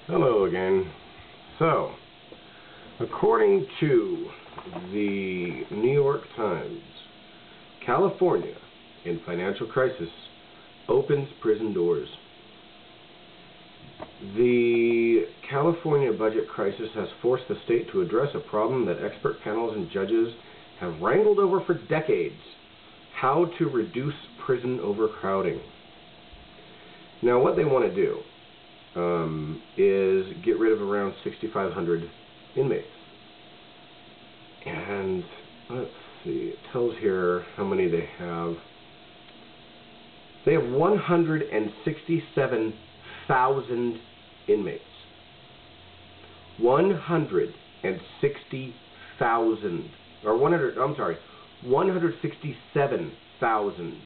Hello again. So, according to the New York Times, California, in financial crisis, opens prison doors. The California budget crisis has forced the state to address a problem that expert panels and judges have wrangled over for decades: how to reduce prison overcrowding. Now, what they want to do is get rid of around 6,500 inmates. And let's see, it tells here how many they have. They have 167,000 inmates. 160,000, or 167,000.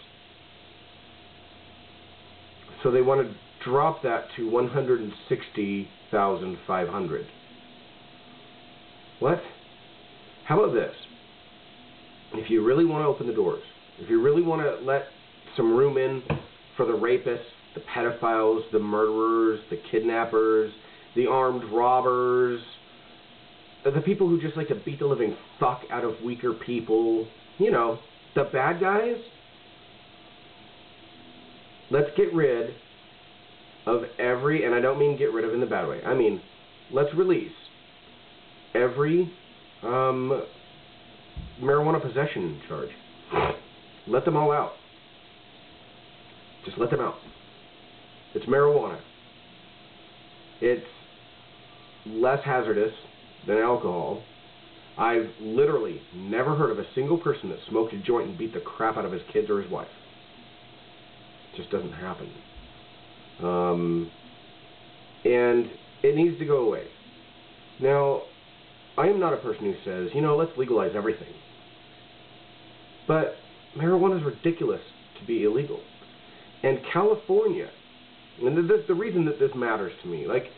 So they want to drop that to 160,500. What? How about this? If you really want to open the doors, if you really want to let some room in for the rapists, the pedophiles, the murderers, the kidnappers, the armed robbers, the people who just like to beat the living fuck out of weaker people, you know, the bad guys, let's get rid of every, and I don't mean get rid of in the bad way, I mean let's release every marijuana possession charge. Let them all out. Just let them out. It's marijuana. It's less hazardous than alcohol. I've literally never heard of a single person that smoked a joint and beat the crap out of his kids or his wife. It just doesn't happen. And it needs to go away. Now, I am not a person who says, you know, let's legalize everything. But marijuana is ridiculous to be illegal. And California, and the reason that this matters to me, like,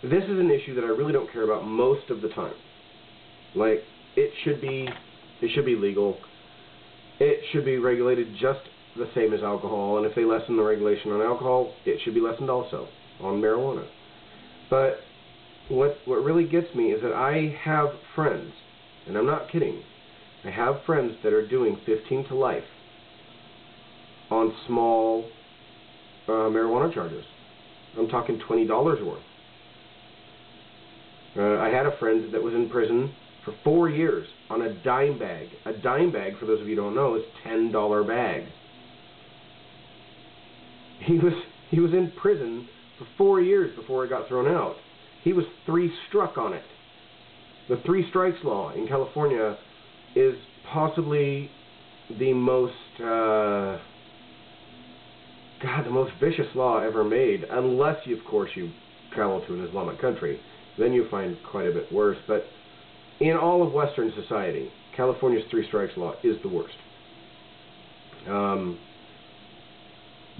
this is an issue that I really don't care about most of the time. Like, it should be legal. It should be regulated just the same as alcohol, and if they lessen the regulation on alcohol, it should be lessened also on marijuana. But what really gets me is that I have friends, and I'm not kidding, I have friends that are doing 15 to life on small marijuana charges. I'm talking $20 worth. I had a friend that was in prison for 4 years on a dime bag. A dime bag, for those of you who don't know, is $10 bag. He was in prison for 4 years before it got thrown out. He was 3 struck on it. The 3 strikes law in California is possibly the most the most vicious law ever made, unless of course you travel to an Islamic country. Then you find quite a bit worse. But in all of Western society, California's 3 strikes law is the worst.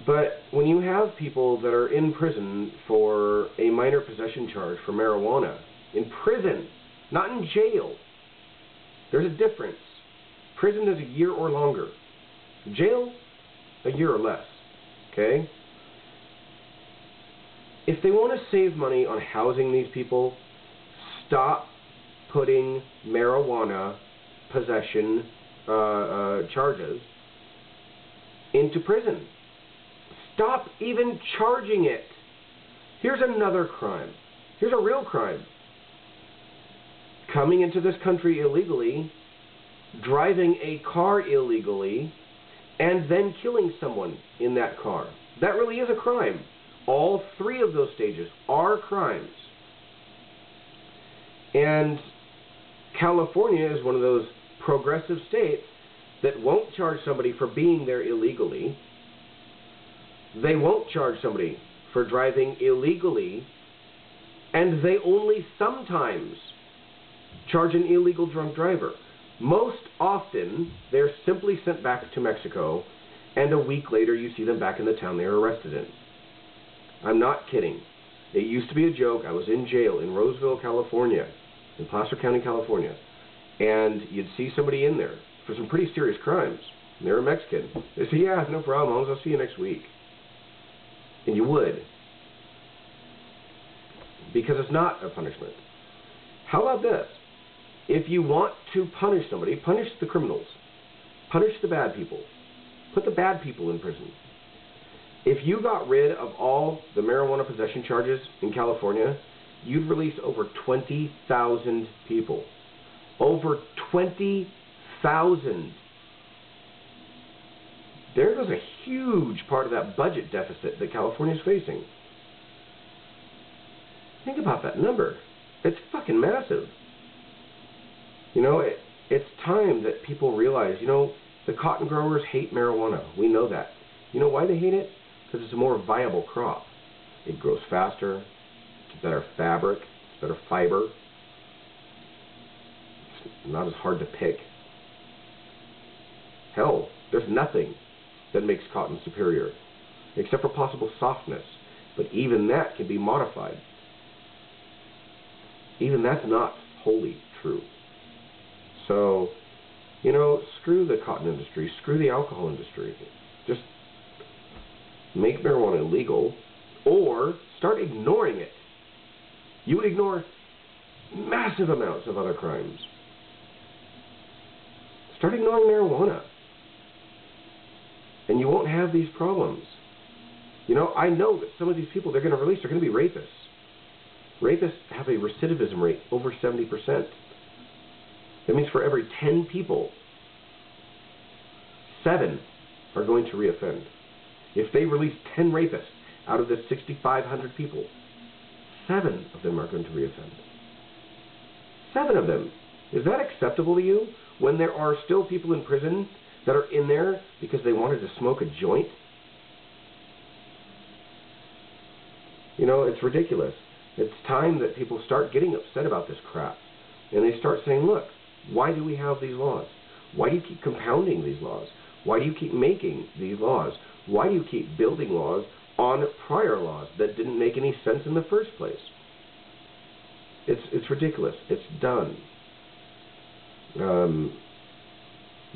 But when you have people that are in prison for a minor possession charge for marijuana, in prison, not in jail, there's a difference. Prison is a year or longer. Jail, a year or less. Okay? If they want to save money on housing these people, stop putting marijuana possession charges into prison. Stop even charging it. Here's another crime. Here's a real crime. Coming into this country illegally, driving a car illegally, and then killing someone in that car. That really is a crime. All 3 of those stages are crimes. And California is one of those progressive states that won't charge somebody for being there illegally. They won't charge somebody for driving illegally, and they only sometimes charge an illegal drunk driver. Most often, they're simply sent back to Mexico, and a week later you see them back in the town they were arrested in. I'm not kidding. It used to be a joke. I was in jail in Roseville, California, in Placer County, California, and you'd see somebody in there for some pretty serious crimes. And they were Mexican. They say, yeah, no problem, I'll see you next week. And you would. because it's not a punishment. How about this? If you want to punish somebody, punish the criminals. Punish the bad people. Put the bad people in prison. If you got rid of all the marijuana possession charges in California, you'd release over 20,000 people. Over 20,000. There goes a huge part of that budget deficit that California is facing. Think about that number. It's fucking massive. You know, it's time that people realize, you know, the cotton growers hate marijuana. We know that. You know why they hate it? Because it's a more viable crop. It grows faster, it's better fabric, it's better fiber. It's not as hard to pick. Hell, there's nothing that makes cotton superior, except for possible softness. But even that can be modified. Even that's not wholly true. So, you know, screw the cotton industry, screw the alcohol industry. Just make marijuana illegal, or start ignoring it. You would ignore massive amounts of other crimes. Start ignoring marijuana, and you won't have these problems. You know, I know that some of these people they're going to release are going to be rapists. Rapists have a recidivism rate over 70%. That means for every 10 people, 7 are going to reoffend. If they release 10 rapists out of the 6,500 people, 7 of them are going to reoffend. 7 of them. Is that acceptable to you when there are still people in prison that are in there because they wanted to smoke a joint? You know, it's ridiculous. It's time that people start getting upset about this crap. And they start saying, look, why do we have these laws? Why do you keep compounding these laws? Why do you keep making these laws? Why do you keep building laws on prior laws that didn't make any sense in the first place? It's ridiculous. It's done.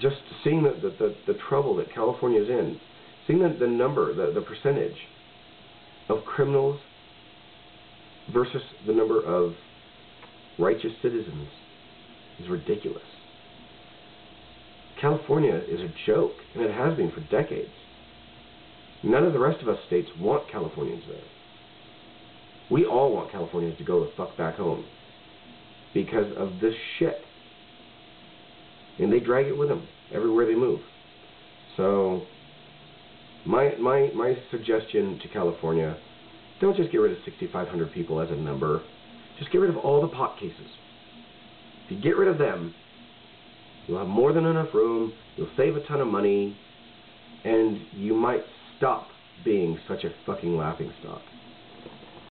Just seeing the trouble that California is in, seeing the number, the percentage of criminals versus the number of righteous citizens is ridiculous. California is a joke, and it has been for decades. None of the rest of us states want Californians there. We all want Californians to go the fuck back home because of this shit. And they drag it with them everywhere they move. So, my suggestion to California, don't just get rid of 6,500 people as a number. Just get rid of all the pot cases. If you get rid of them, you'll have more than enough room, you'll save a ton of money, and you might stop being such a fucking laughingstock.